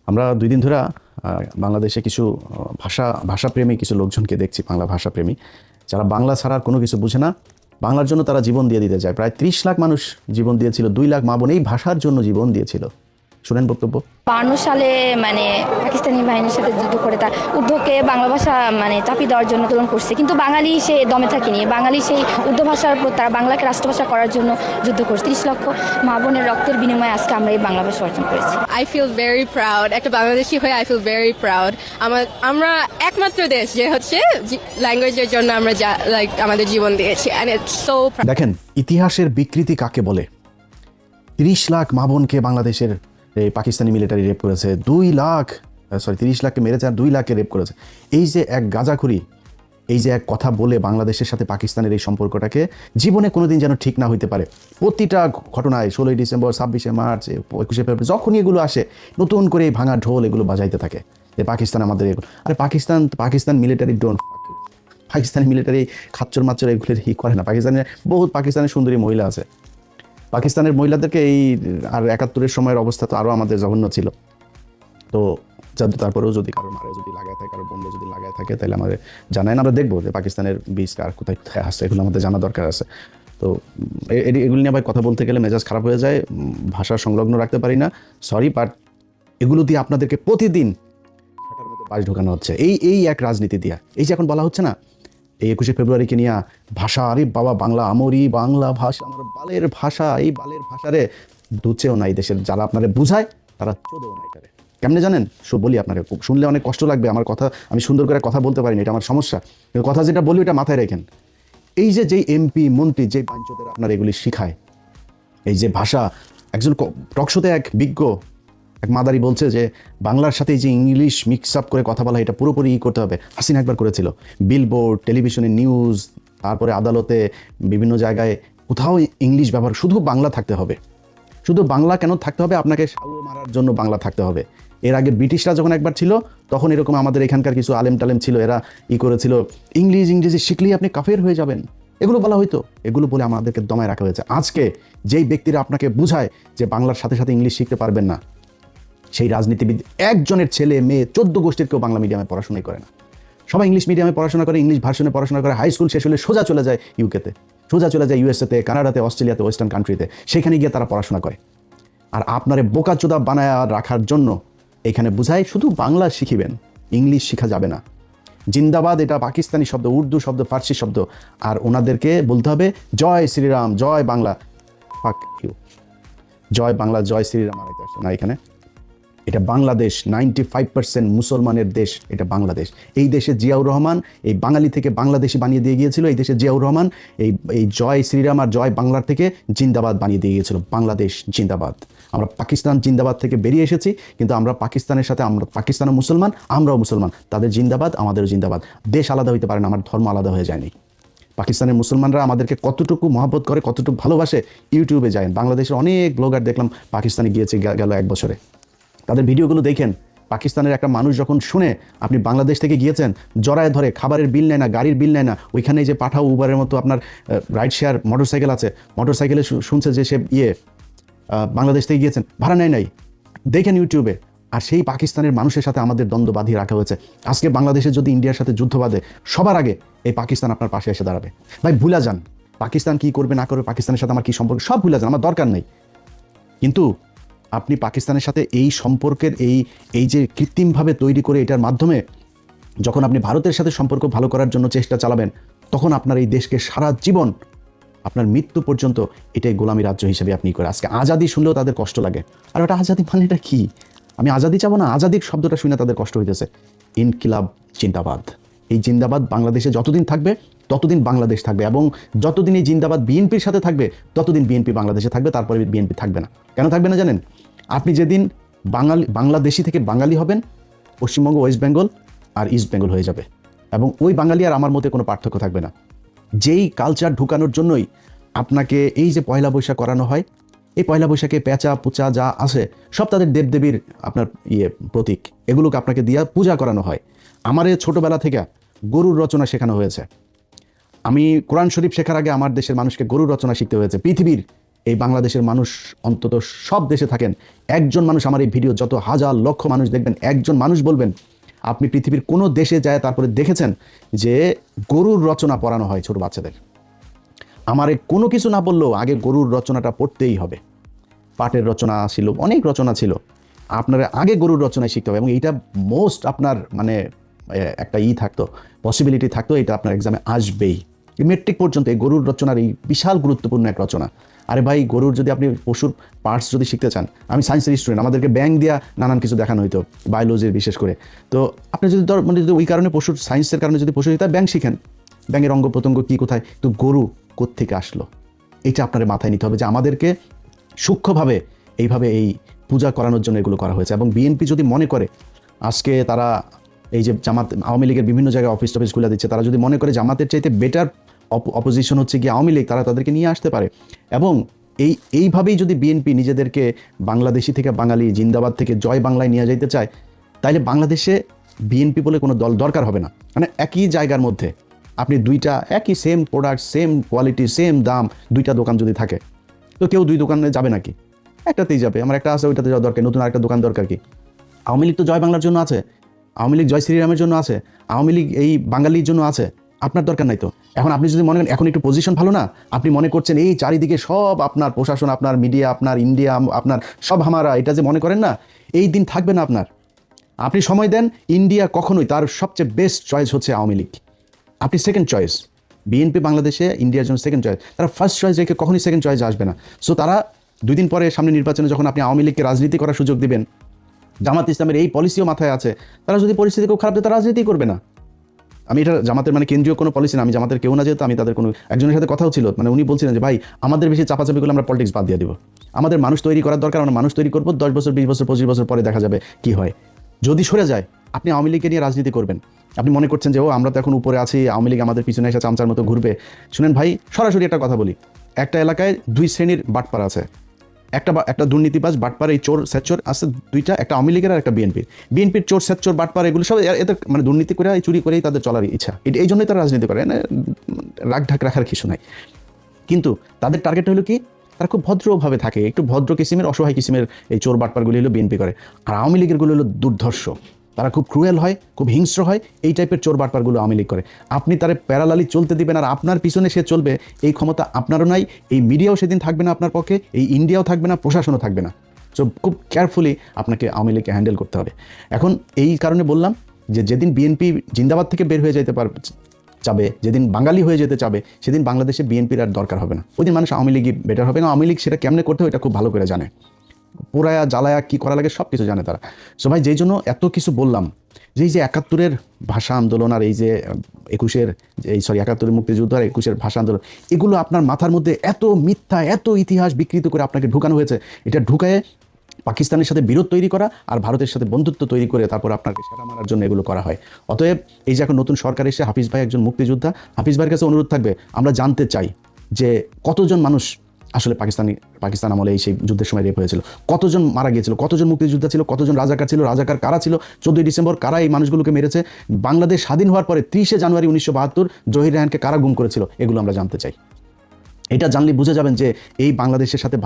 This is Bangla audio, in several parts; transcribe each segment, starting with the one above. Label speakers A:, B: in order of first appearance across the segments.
A: আমরা ২ দিন ধরে বাংলাদেশে কিছু ভাষাপ্রেমী কিছু লোকজনকে দেখছি, বাংলা ভাষাপ্রেমী, যারা বাংলা ছাড়া আর কোনো কিছু বুঝে না। বাংলার জন্য তারা জীবন দিয়ে দিতে চায়। প্রায় ৩০ লাখ মানুষ জীবন দিয়েছিল, ২ লাখ মা বোন এই ভাষার জন্য জীবন দিয়েছিল। শুনেন বক্তব্য।
B: ৫২ সালে পাকিস্তানি বাহিনীর সাথে যুদ্ধ করে তার উর্দুকে বাংলা ভাষা চাপিয়ে দেওয়ার জন্য আন্দোলন করছে, কিন্তু বাঙালি সে দমে থাকেনি। বাঙালি সেই উর্দু ভাষার উপর তারা বাংলাকে রাষ্ট্রভাষা করার জন্য যুদ্ধ করছে। ৩০ লক্ষ মা বোনের রক্তের বিনিময়ে আজকে আমরা এই বাংলা ভাষা অর্জন করেছি।
C: I feel very proud. একটা বাংলাদেশি হয়ে I feel very proud. আমরা একমাত্র দেশ যে হচ্ছে ল্যাঙ্গুয়েজের জন্য আমরা আমাদের জীবন দিয়েছি, and it's so proud.
A: দেখেন ইতিহাসের বিকৃতি কাকে বলে। ৩০ লাখ মা বোনকে বাংলাদেশের পাকিস্তানি মিলিটারি রেপ করেছে, ৩০ লাখকে মেরেছে আর ২ লাখকে রেপ করেছে। এই যে এক গাঁজাখুরি, এই যে এক কথা বলে বাংলাদেশের সাথে পাকিস্তানের এই সম্পর্কটাকে জীবনে কোনোদিন যেন ঠিক না হইতে পারে। প্রতিটা ঘটনায় ১৬ই ডিসেম্বর, ২৬শে মার্চ, ২১শে ফেব্রুয়ারি যখনই এগুলো আসে নতুন করে এই ভাঙা ঢোল এগুলো বাজাইতে থাকে যে পাকিস্তান আমাদের এগুলো। আরে Pakistan military don't, Pakistani military খাচ্চর মাচ্চর এগুলোর করে না। পাকিস্তানের সুন্দরী মহিলা আছে। পাকিস্তানের মহিলাদেরকে এই আর ৭১-এর সময়ের অবস্থা তো আরও আমাদের জঘন্য ছিল। তো তারপরেও যদি কারো মারে যদি লাগায় থাকে, কারো বন্ধে যদি লাগায় থাকে, তাহলে আমাদের জানায় না, আমরা দেখবো যে পাকিস্তানের বীজ কার কোথায় কোথায় আসছে, এগুলো আমাদের জানা দরকার আছে। তো এগুলো নিয়ে আবার কথা বলতে গেলে মেজাজ খারাপ হয়ে যায়, ভাষা সংলগ্ন রাখতে পারি না, সরি। বাট এগুলো দিয়ে আপনাদেরকে প্রতিদিন সেটার মধ্যে বাস ঢোকানো হচ্ছে এই এক রাজনীতি দিয়া। এই যে এখন বলা হচ্ছে না এই ২১শে ফেব্রুয়ারিকে নিয়ে ভাষা, আরে বাবা বাংলা আমরি, বাংলা ভাষা আমার বালের ভাষা, এই বালের ভাষারে দুচেও নাই দেশের যারা আপনারা বুঝায় তারা চোদেও নাই তারে। কেমনে জানেন? বলি আপনাকে, শুনলে অনেক কষ্ট লাগবে, আমার কথা আমি সুন্দর করে কথা বলতে পারিনি, এটা আমার সমস্যা। কিন্তু কথা যেটা বলি ওটা মাথায় রেখেন। এই যে যেই এমপি মন্ত্রী যে পাঞ্চদের আপনার এগুলি শিখায়, এই যে ভাষা, একজন টকশোতে এক বিজ্ঞ এক মাদারি বলছে যে বাংলার সাথে যে ইংলিশ মিক্স আপ করে কথা বলা এটা পুরোপুরি করতে হবে। হাসিনা একবার করেছিল, বিলবোর্ড, টেলিভিশনে নিউজ, তারপরে আদালতে, বিভিন্ন জায়গায় কোথাও ইংলিশ ব্যবহার, শুধু বাংলা থাকতে হবে। শুধু বাংলা কেন থাকতে হবে? আপনাকে সাউ মারার জন্য বাংলা থাকতে হবে। এর আগে ব্রিটিশরা যখন একবার ছিল তখন এরকম আমাদের এখানকার কিছু আলেম টালেম ছিল, এরা করেছিল ইংরেজি শিখলেই আপনি কাফের হয়ে যাবেন, এগুলো বলা হয়তো। এগুলো বলে আমাদেরকে দমায় রাখা হয়েছে। আজকে যেই ব্যক্তিরা আপনাকে বুঝায় যে বাংলার সাথে সাথে ইংলিশ শিখতে পারবেন না, সেই রাজনীতিবিদ একজনের ছেলে মেয়ে 14 গোষ্ঠীর কেউ বাংলা মিডিয়ামে পড়াশোনাই করে না। সবাই ইংলিশ মিডিয়ামে পড়াশোনা করে, ইংলিশ ভার্সনে পড়াশোনা করে, হাই স্কুল শেষ হলে সোজা চলে যায় ইউকেতে, সোজা চলে যায় ইউএসএতে, কানাডাতে, অস্ট্রেলিয়াতে, ওয়েস্টার্ন কান্ট্রিতে, সেখানে গিয়ে তারা পড়াশোনা করে। আর আপনারে বোকাচোদা বানায় রাখার জন্য এখানে বুঝায় শুধু বাংলা শিখিবেন, ইংলিশ শিখা যাবে না। জিন্দাবাদ এটা পাকিস্তানি শব্দ, উর্দু শব্দ, ফার্সি শব্দ। আর ওনাদেরকে বলতে হবে জয় শ্রীরাম, জয় বাংলা। ফাক ইউ, জয় বাংলা, জয় শ্রীরাম আর না। এখানে এটা বাংলাদেশ, 95% মুসলমানের দেশ এটা বাংলাদেশ। এই দেশে জিয়াউর রহমান এই বাঙালি থেকে বাংলাদেশি বানিয়ে দিয়ে গিয়েছিল। এই দেশে জিয়াউর রহমান এই জয় শ্রীরাম আর জয় বাংলার থেকে জিন্দাবাদ বানিয়ে দিয়ে গিয়েছিল। বাংলাদেশ জিন্দাবাদ। আমরা পাকিস্তান জিন্দাবাদ থেকে বেরিয়ে এসেছি, কিন্তু আমরা পাকিস্তানের সাথে, আমরা পাকিস্তানও মুসলমান, আমরাও মুসলমান। তাদের জিন্দাবাদ, আমাদেরও জিন্দাবাদ। দেশ আলাদা হইতে পারে না, আমার ধর্ম আলাদা হয়ে যায়নি। পাকিস্তানের মুসলমানরা আমাদেরকে কতটুকু মহব্বত করে, কতটুকু ভালোবাসে, ইউটিউবে যায়। বাংলাদেশের অনেক ব্লগার দেখলাম পাকিস্তানে গিয়েছে গেল 1 বছরে, তাদের ভিডিওগুলো দেখেন। পাকিস্তানের একটা মানুষ যখন শুনে আপনি বাংলাদেশ থেকে গিয়েছেন, জড়ায় ধরে, খাবারের বিল নেয় না, গাড়ির বিল নেয় না। ওইখানে যে পাঠাও উবারের মতো আপনার রাইড শেয়ার মোটরসাইকেল আছে, মোটরসাইকেলে শুনছে যে সে বাংলাদেশ থেকে গিয়েছেন, ভাড়া নেয় নাই, দেখেন ইউটিউবে। আর সেই পাকিস্তানের মানুষের সাথে আমাদের দ্বন্দ্ব বাঁধিয়ে রাখা হয়েছে। আজকে বাংলাদেশে যদি ইন্ডিয়ার সাথে যুদ্ধ বাঁধে, সবার আগে এই পাকিস্তান আপনার পাশে এসে দাঁড়াবে। ভাই ভুলা যান পাকিস্তান কী করবে না করবে, পাকিস্তানের সাথে আমার কী সম্পর্ক, সব ভুলা যান, আমার দরকার নেই। কিন্তু আপনি পাকিস্তানের সাথে এই সম্পর্কের এই যে কৃত্রিমভাবে তৈরি করে এটার মাধ্যমে যখন আপনি ভারতের সাথে সম্পর্ক ভালো করার জন্য চেষ্টা চালাবেন, তখন আপনার এই দেশকে সারা জীবন, আপনার মৃত্যু পর্যন্ত এটাই গোলামী রাজ্য হিসেবে আপনি করে। আজকে আজাদি শুনলেও তাদের কষ্ট লাগে। আর ওটা আজাদি মানে এটা কি? আমি আজাদি চাবো না, আজাদির শব্দটা শুনে তাদের কষ্ট হইতেছে। ইনকিলাব জিন্দাবাদ। এই জিন্দাবাদ বাংলাদেশে যতদিন থাকবে ততদিন বাংলাদেশ থাকবে, এবং যতদিন এই জিন্দাবাদ বিএনপির সাথে থাকবে ততদিন বিএনপি বাংলাদেশে থাকবে, তারপরে বিএনপি থাকবে না। কেন থাকবে না জানেন? আপনি যেদিন বাংলাদেশি থেকে বাঙালি হবেন, পশ্চিমবঙ্গ, ওয়েস্ট বেঙ্গল আর ইস্ট বেঙ্গল হয়ে যাবে, এবং ওই বাঙালি আর আমার মধ্যে কোনো পার্থক্য থাকবে না। যেই কালচার ঢুকানোর জন্যই আপনাকে এই যে পয়লা বৈশাখ করানো হয়, এই পয়লা বৈশাখে পেঁচা পুচা যা আছে সব তাদের দেবদেবীর আপনার প্রতীক, এগুলোকে আপনাকে দিয়ে পূজা করানো হয়। আমার ছোটোবেলা থেকে গরুর রচনা শেখানো হয়েছে। আমি কোরআন শরীফ শেখার আগে আমার দেশের মানুষকে গরুর রচনা শিখতে হয়েছে। পৃথিবীর এই বাংলাদেশের মানুষ অন্তত সব দেশে থাকেন, একজন মানুষ আমার এই ভিডিও যত হাজার লক্ষ মানুষ দেখবেন, একজন মানুষ বলবেন আপনি পৃথিবীর কোনো দেশে যায় তারপরে দেখেছেন যে গরুর রচনা পড়ানো হয় ছোট বাচ্চাদের। আমারে কোনো কিছু না বললেও আগে গরুর রচনাটা পড়তেই হবে। পাটের রচনা ছিল, অনেক রচনা ছিল, আপনারা আগে গরুর রচনায় শিখতে হবে এবং এইটা মোস্ট আপনার মানে একটা থাকতো, পসিবিলিটি থাকতো, এটা আপনার এক্সামে আসবেই। মেট্রিক পর্যন্ত এই গরুর রচনার এই বিশাল গুরুত্বপূর্ণ এক রচনা। আরে ভাই, গরুর যদি আপনি পশুর পার্টস যদি শিখতে চান, আমি সায়েন্সের স্টুডেন্ট, আমাদেরকে ব্যাঙ দিয়া নানান কিছু দেখানো হইতো, বায়োলজির বিশেষ করে। তো আপনি যদি মানে যদি ওই কারণে পশুর সায়েন্সের কারণে যদি পশু দিতে ব্যাঙ শিখেন, ব্যাঙের অঙ্গ প্রত্যঙ্গ কী কোথায়, তো গরু কোত্থেকে আসলো, এইটা আপনার মাথায় নিতে হবে যে আমাদেরকে সূক্ষ্মভাবে এইভাবে এই পূজা করানোর জন্য এগুলো করা হয়েছে। এবং বিএনপি যদি মনে করে আজকে তারা এই যে জামাত আওয়ামী লীগের বিভিন্ন জায়গায় অফিস টফিস খুলে দিচ্ছে, তারা যদি মনে করে জামাতের চাইতে বেটার অপোজিশন হচ্ছে কি আওয়ামী লীগ, তারা তাদেরকে নিয়ে আসতে পারে। এবং এইভাবেই যদি বিএনপি নিজেদেরকে বাংলাদেশি থেকে বাঙালি, জিন্দাবাদ থেকে জয় বাংলায় নিয়ে যেতে চায়, তাইলে বাংলাদেশে বিএনপি বলে কোনো দল দরকার হবে না। মানে একই জায়গার মধ্যে আপনি দুইটা একই same product, same quality, same দাম, দুইটা দোকান যদি থাকে, তো কেউ দুই দোকানে যাবে নাকি? একটাতেই যাবে। আমার একটা আছে, ওইটাতে যাওয়া দরকার, নতুন আরেকটা দোকান দরকার কি? আওয়ামী লীগ তো জয় বাংলার জন্য আছে, আওয়ামী লীগ জয় শ্রীরামের জন্য আছে, আওয়ামী লীগ এই বাঙালির জন্য আছে, আপনার দরকার নাই তো। এখন আপনি যদি মনে করেন এখন একটু পজিশন ভালো না, আপনি মনে করছেন এই চারিদিকে সব আপনার প্রশাসন, আপনার মিডিয়া, আপনার ইন্ডিয়া, আপনার সব হামারা, এটা যে মনে করেন না, এই দিন থাকবে না আপনার। আপনি সময় দেন, ইন্ডিয়া কখনোই তার সবচেয়ে বেস্ট চয়েস হচ্ছে আওয়ামী লীগ, আপনি সেকেন্ড চয়েস। বিএনপি বাংলাদেশে ইন্ডিয়ার জন্য সেকেন্ড চয়েস, তারা ফার্স্ট চয়েস রেখে কখনোই সেকেন্ড চয়েস আসবে না। সো তারা 2 দিন পরে সামনে নির্বাচনে যখন আপনি আওয়ামী লীগকে রাজনীতি করার সুযোগ দিবেন, জামাত ইসলামের এই পলিসিও মাথায় আছে, তারা যদি পরিস্থিতি খুব খারাপ, তারা রাজনীতি করবে না। আমি এটা জামাতের মানে কেন্দ্রীয় কোনো পলিসি না, আমি জামাতের কেউ না, যেহেতু আমি তাদের কোনো একজনের সাথে কথাও ছিল, মানে উনি বলছিলেন যে ভাই আমাদের বেশি চাপাচাপি করলে আমরা পলিটিক্স বাদ দিয়ে দিব, আমাদের মানুষ তৈরি করার দরকার, আমরা মানুষ তৈরি করবো, 10 বছর 20 বছর 25 বছর পরে দেখা যাবে কি হয়। যদি সরে যায়, আপনি আওয়ামী লীগকে নিয়ে রাজনীতি করবেন, আপনি মনে করছেন যে ও আমরা তো এখন উপরে আছি, আওয়ামী লীগ আমাদের পিছনে এসে চামচার মতো ঘুরবে। শুনেন ভাই, সরাসরি একটা কথা বলি, একটা এলাকায় 2 শ্রেণীর বাটপার আছে, একটা দুর্নীতিবাজ বাটপার, এই চোর সেচ্চোর আছে দুইটা, একটা আওয়ামী লীগের আর একটা বিএনপির চোর সেচ্চোর বাটপার, এগুলো সব এদের মানে দুর্নীতি করে চুরি করেই তাদের চলার ইচ্ছা, এই জন্যই তারা রাজনীতি করে, রাগ ঢাক রাখার কিছু নাই। কিন্তু তাদের টার্গেট হলো কি, তারা খুব ভদ্রভাবে থাকে, একটু ভদ্র কিসিমের, অসহায় কিসিমের এই চোর বাটপারগুলি হলো বিএনপি করে। আর আওয়ামী লীগেরগুলো হলো দুর্ধর্ষ, তারা খুব ক্রুয়েল হয়, খুব হিংস্র হয়, এই টাইপের চোর বাটপারগুলো আওয়ামী লীগ করে। আপনি তারে প্যারালালি চলতে দিবেন, আর আপনার পিছনে সে চলবে, এই ক্ষমতা আপনারও নাই, এই মিডিয়াও সেদিন থাকবে না আপনার পক্ষে, এই ইন্ডিয়াও থাকবে না, প্রশাসনও থাকবে না। সো খুব কেয়ারফুলি আপনাকে আওয়ামী লীগকে হ্যান্ডেল করতে হবে। এখন এই কারণে বললাম যে যেদিন বিএনপি জিন্দাবাদ থেকে বের হয়ে যেতে চাবে, যেদিন বাঙালি হয়ে যেতে চাবে, সেদিন বাংলাদেশে বিএনপির আর দরকার হবে না, ওই দিন মানুষ আওয়ামী লীগই বেটার হবে। এবং আওয়ামী লীগ সেটা কেমনে করতে হয় এটা খুব ভালো করে জানে, পোড়ায়া জ্বালায়া কী করা লাগে সব কিছু জানে তারা। সো ভাই, যেই জন্য এত কিছু বললাম, যে এই যে 71-এর ভাষা আন্দোলন আর এই যে 71-এর মুক্তিযুদ্ধ আর 21-এর ভাষা আন্দোলন, এগুলো আপনার মাথার মধ্যে এত মিথ্যা, এত ইতিহাস বিকৃত করে আপনাকে ঢুকানো হয়েছে, এটা ঢুকায়ে পাকিস্তানের সাথে বিরোধ তৈরি করা আর ভারতের সাথে বন্ধুত্ব তৈরি করে তারপর আপনাকে সেটা মারার জন্য এগুলো করা হয়। অতএব এই যে এখন নতুন সরকার এসে, হাফিজ ভাই একজন মুক্তিযোদ্ধা, হাফিজ ভাইয়ের কাছে অনুরোধ থাকবে, আমরা জানতে চাই যে কতজন মানুষ আসলে পাকিস্তান আমলে এই সেই যুদ্ধের সময় রেপ হয়েছিল, কতজন মারা গিয়েছিল, কতজন মুক্তিযোদ্ধা ছিল, কতজন রাজাকার ছিল, রাজাকার কারা ছিল, 14ই ডিসেম্বর কারা এই মানুষগুলোকে মেরেছে, বাংলাদেশ স্বাধীন হওয়ার পরে 30শে জানুয়ারি 1972 জহির রায়হানকে কারা গুম করেছিল, এগুলো আমরা জানতে চাই। এটা জানলে বুঝে যাবেন যে এই বাংলাদেশের সাথে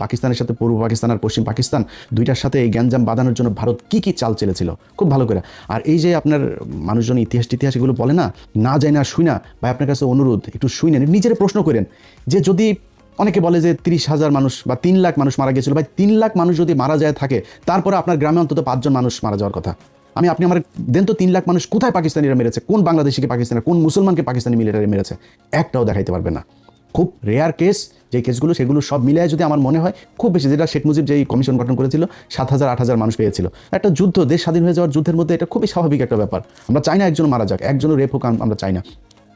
A: পাকিস্তানের সাথে পূর্ব পাকিস্তান আর পশ্চিম পাকিস্তান দুইটার সাথে এই গ্যাঞ্জাম বাঁধানোর জন্য ভারত কি চাল চেলেছিল খুব ভালো করে। আর এই যে আপনার মানুষজন ইতিহাস এগুলো বলে না যায় না, শুই না ভাই, আপনার কাছে অনুরোধ একটু শুই নেন, নিজের প্রশ্ন করেন যে যদি অনেকে বলে যে 30,000 মানুষ বা 3 লাখ মানুষ মারা গিয়েছিল, ভাই 3 লাখ মানুষ যদি মারা যায় থাকে, তারপরে আপনার গ্রামে অন্তত 5 জন মানুষ মারা যাওয়ার কথা। আপনি আমার দেন তো 3 লাখ মানুষ কোথায় পাকিস্তানিরা মেরেছে, কোন বাংলাদেশিকে পাকিস্তানি, কোন মুসলমানকে পাকিস্তানি মিলিটারি মেরেছে, একটাও দেখাইতে পারবে না। খুব রেয়ার কেস যে কেসগুলো, সেগুলো সব মিলিয়ে যদি আমার মনে হয় খুব বেশি, যেটা শেখ মুজিব যেই কমিশন গঠন করেছিল 7,000-8,000 মানুষ পেয়েছিল, একটা যুদ্ধ, দেশ স্বাধীন হয়ে যাওয়ার যুদ্ধের মধ্যে এটা খুবই স্বাভাবিক একটা ব্যাপার। আমরা চাই না একজন মারা যাক, একজনও রেপ হোক, আমরা চাই না,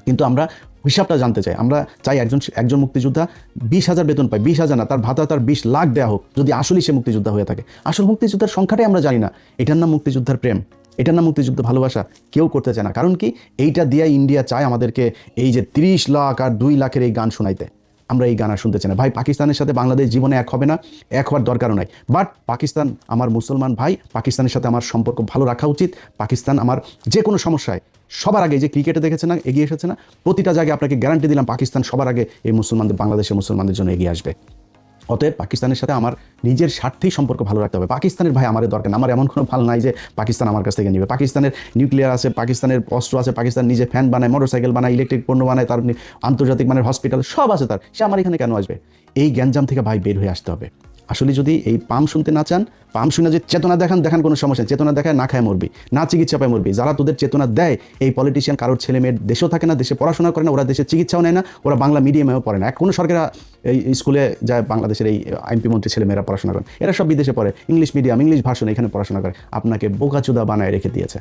A: কিন্তু আমরা হিসাবটা জানতে চাই। আমরা চাই একজন মুক্তিযোদ্ধা 20,000 বেতন পায়, 20,000 না, তার ভাতা তার 20 লাখ দেওয়া হোক, যদি আসলেই সে মুক্তিযোদ্ধা হয়ে থাকে। আসল মুক্তিযোদ্ধার সংখ্যাটাই আমরা জানি না, এটার নাম মুক্তিযোদ্ধার প্রেম, এটার নাম মুক্তিযুদ্ধ ভালোবাসা, কেউ করতে চায় না। কারণ কি, এইটা দিয়ে ইন্ডিয়া চায় আমাদেরকে এই যে 30 লাখ আর 2 লাখের এই গান শোনাইতে, আমরা এই গান আর শুনতে চাই না। ভাই, পাকিস্তানের সাথে বাংলাদেশ জীবনে এক হবে না, এক হওয়ার দরকারও নাই। বাট পাকিস্তান আমার মুসলমান ভাই, পাকিস্তানের সাথে আমার সম্পর্ক ভালো রাখা উচিত। পাকিস্তান আমার যে কোনো সমস্যায় সবার আগে, যে ক্রিকেটে দেখেছে না এগিয়ে এসেছে না, প্রতিটা জায়গায় আপনাকে গ্যারান্টি দিলাম পাকিস্তান সবার আগে এই বাংলাদেশের মুসলমানদের জন্য এগিয়ে আসবে। অতএব পাকিস্তানের সাথে আমার নিজের স্বার্থেই সম্পর্ক ভালো রাখতে হবে। পাকিস্তানের ভাই আমার দরকার না, আমার এমন কোনো ভাল নাই যে পাকিস্তান আমার কাছ থেকে নেবে। পাকিস্তানের নিউক্লিয়ার আছে, পাকিস্তানের অস্ত্র আছে, পাকিস্তান নিজে ফ্যান বানায়, মোটরসাইকেল বানায়, ইলেকট্রিক পণ্য বানায়, তার আন্তর্জাতিক মানের হসপিটাল সব আছে তার, সে আমার এখানে কেন আসবে? এই গ্যাঞ্জাম থেকে ভাই বের হয়ে আসতে হবে। আসলে যদি এই পাম শুনতে না চান, পাম শুনে যে চেতনা দেখান কোনো সমস্যা নেই, চেতনা দেখায় না খায় মরবি, না চিকিৎসা পায় মরবি। যারা তোদের চেতনা দেয় এই পলিটিশিয়ান কারোর ছেলে মেয়ের দেশেও থাকে না, দেশে পড়াশোনা করে না, ওরা দেশে চিকিৎসাও নেয় না, ওরা বাংলা মিডিয়ামেও পড়ে না। কোনো সরকার এই স্কুলে যায় বাংলাদেশের এই এমপি মন্ত্রী ছেলেমেয়েরা পড়াশোনা করেন, এরা সব বিদেশে পড়ে, ইংলিশ মিডিয়াম, ইংলিশ ভার্সন এখানে পড়াশোনা করে। আপনাকে বোকাচোদা বানায় রেখে দিয়েছে।